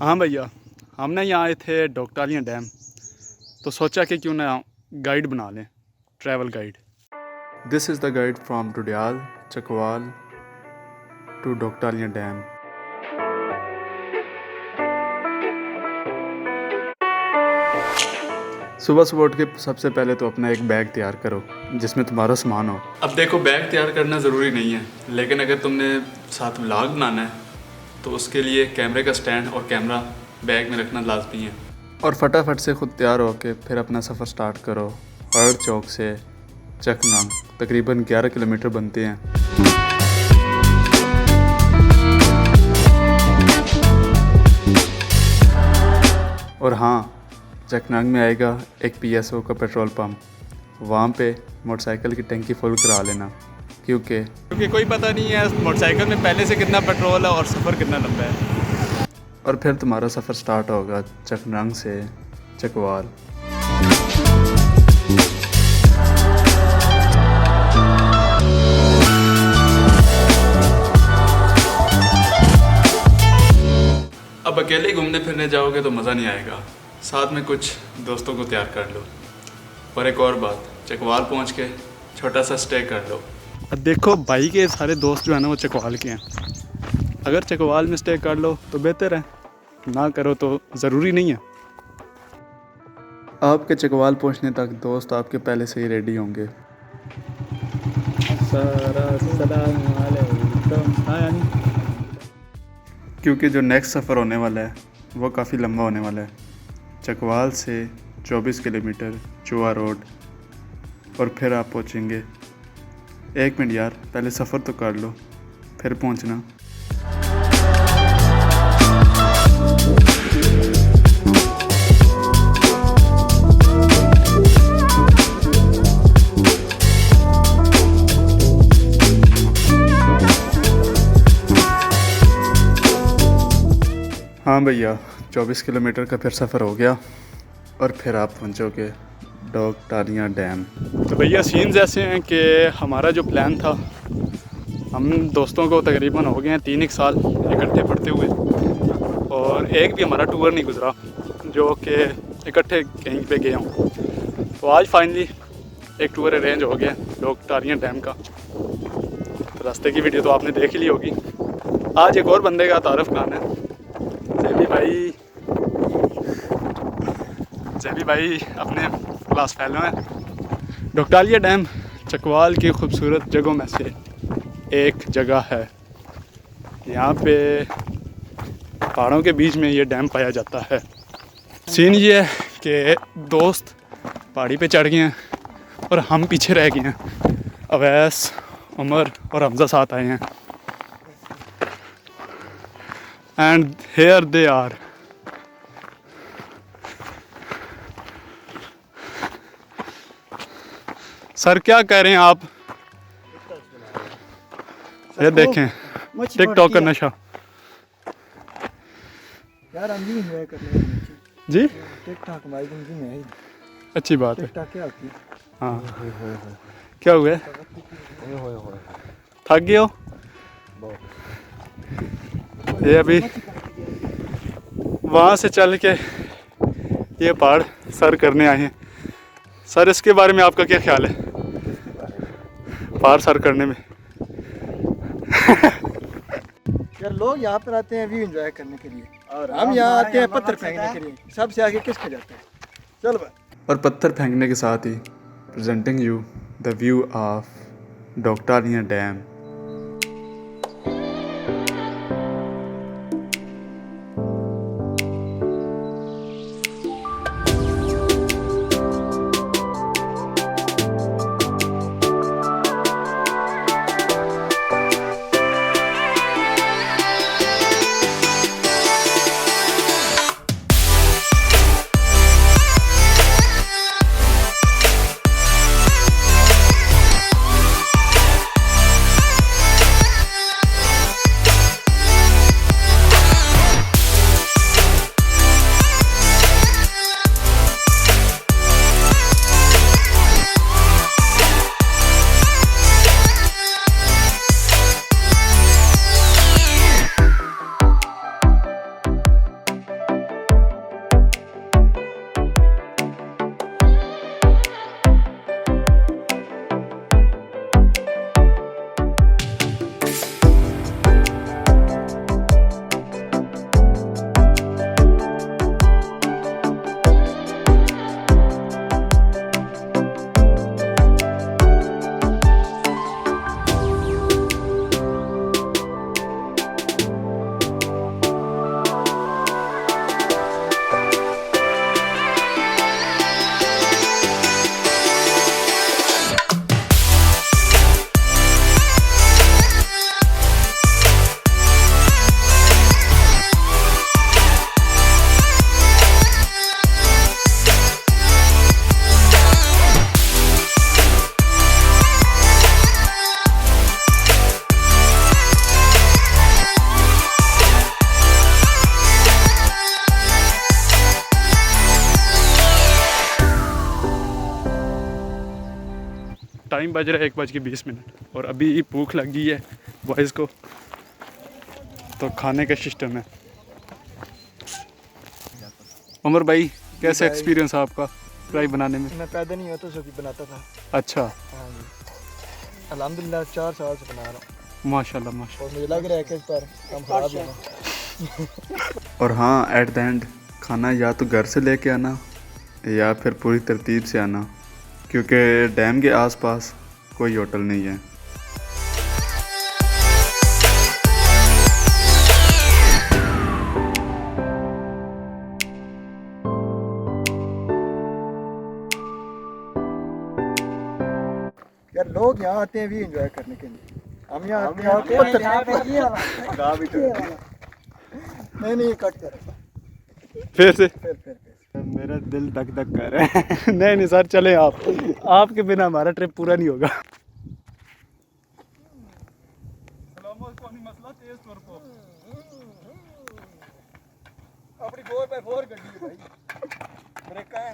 हाँ भैया, हमने यहाँ आए थे डोकटालियाँ डैम, तो सोचा कि क्यों ना गाइड बना लें, travel guide. This is the guide from Dudial Chakwal to Doktalian dam. सुबह सुबह उठ के सबसे पहले तो अपना एक बैग तैयार करो जिसमें तुम्हारा सामान हो। अब देखो, बैग तैयार करना ज़रूरी नहीं है, लेकिन अगर तुमने साथ व्लॉग बनाना है तो उसके लिए कैमरे का स्टैंड और कैमरा बैग में रखना लाजमी है। और फटाफट से ख़ुद तैयार होके फिर अपना सफ़र स्टार्ट करो। हर चौक से चकनांग तकरीबन 11 किलोमीटर बनते हैं। और हाँ, चकनांग में आएगा एक PSO का पेट्रोल पंप, वहाँ पे मोटरसाइकिल की टंकी फुल करा लेना, क्योंकि कोई पता नहीं है मोटरसाइकिल में पहले से कितना पेट्रोल है और सफ़र कितना लंबा है। और फिर तुम्हारा सफ़र स्टार्ट होगा चकनांग से चकवाल। अब अकेले घूमने फिरने जाओगे तो मज़ा नहीं आएगा, साथ में कुछ दोस्तों को तैयार कर लो। और एक और बात, चकवाल पहुंच के छोटा सा स्टे कर लो। अब देखो भाई के सारे दोस्त जो है ना वो चकवाल के हैं, अगर चकवाल में स्टे कर लो तो बेहतर है, ना करो तो ज़रूरी नहीं है। आपके चकवाल पहुंचने तक दोस्त आपके पहले से ही रेडी होंगे। क्योंकि जो नेक्स्ट सफ़र होने वाला है वो काफ़ी लंबा होने वाला है। चकवाल से 24 किलोमीटर चुआ रोड, और फिर आप पहुंचेंगे। 1 मिनट यार, पहले सफ़र तो कर लो फिर पहुंचना। हाँ भैया, 24 किलोमीटर का फिर सफ़र हो गया और फिर आप पहुंचोगे डोकटालियाँ डैम। तो भैया सीन्स ऐसे हैं कि हमारा जो प्लान था, हम दोस्तों को तकरीबन हो गए हैं 3 साल इकट्ठे पढ़ते हुए, और एक भी हमारा टूर नहीं गुजरा जो कि इकट्ठे कहीं पे गए हों। तो आज फाइनली एक टूर अरेंज हो गया डोकटालियाँ डैम का। तो रास्ते की वीडियो तो आपने देख ही ली होगी। आज एक और बंदे का तारुफ कराना है। जैबी भाई अपने क्लास फेलो हैं। डोकटालियाँ डैम चकवाल की खूबसूरत जगहों में से एक जगह है। यहाँ पे पहाड़ों के बीच में ये डैम पाया जाता है। सीन ये है कि दोस्त पहाड़ी पे चढ़ गए हैं और हम पीछे रह गए हैं। अवैस, उमर और हमजा साथ आए हैं। And here they are. Sir क्या कह रहे हैं आप? ये देखें, टिकटॉक का नशा। यार हम भी एंजॉय कर रहे हैं जी, टिकटॉक हमारी जिंदगी में है। अच्छी बात है। टिकटॉक क्या होती है? हाँ, क्या हुआ? थक गए हो? ये अभी वहाँ से चल के ये पहाड़ सर करने आए हैं। सर, इसके बारे में आपका क्या ख्याल है, पहाड़ सर करने में? यार लोग यहाँ पर आते हैं व्यू एंजॉय करने के लिए, और हम यहाँ आते हैं पत्थर फेंकने के लिए। सबसे आगे किसका जाता है? चल भाई। और पत्थर फेंकने के साथ ही presenting you the view of Doktalian dam. Time बज रहा है 1:20 और अभी भूख लगी है बॉयज़ को, तो खाने का सिस्टम है। उमर भाई कैसा एक्सपीरियंस है आपका फ्राई बनाने में? मैं पैदा नहीं होता तो बनाता था। अच्छा, हाँ जी, अल्हम्दुलिल्लाह 4 साल से बना रहा हूँ माशाल्लाह माशाल्लाह। और मुझे लग रहा है कि इस पर हम खराब होना। और हाँ, एट द एंड खाना या तो घर से लेके आना या फिर पूरी तरतीब से आना, क्योंकि डैम के आसपास कोई होटल नहीं है। यार लोग यहाँ आते हैं भी एंजॉय करने के लिए, हम यहाँ आते हैं पत्थर नहीं कट कर फिर से फिर मेरा दिल धक धक कर रहा है। नहीं नहीं सर, चले आप, आपके बिना हमारा ट्रिप पूरा नहीं होगा। अपनी 4x4 गड्डी है भाई, ब्रेक का है।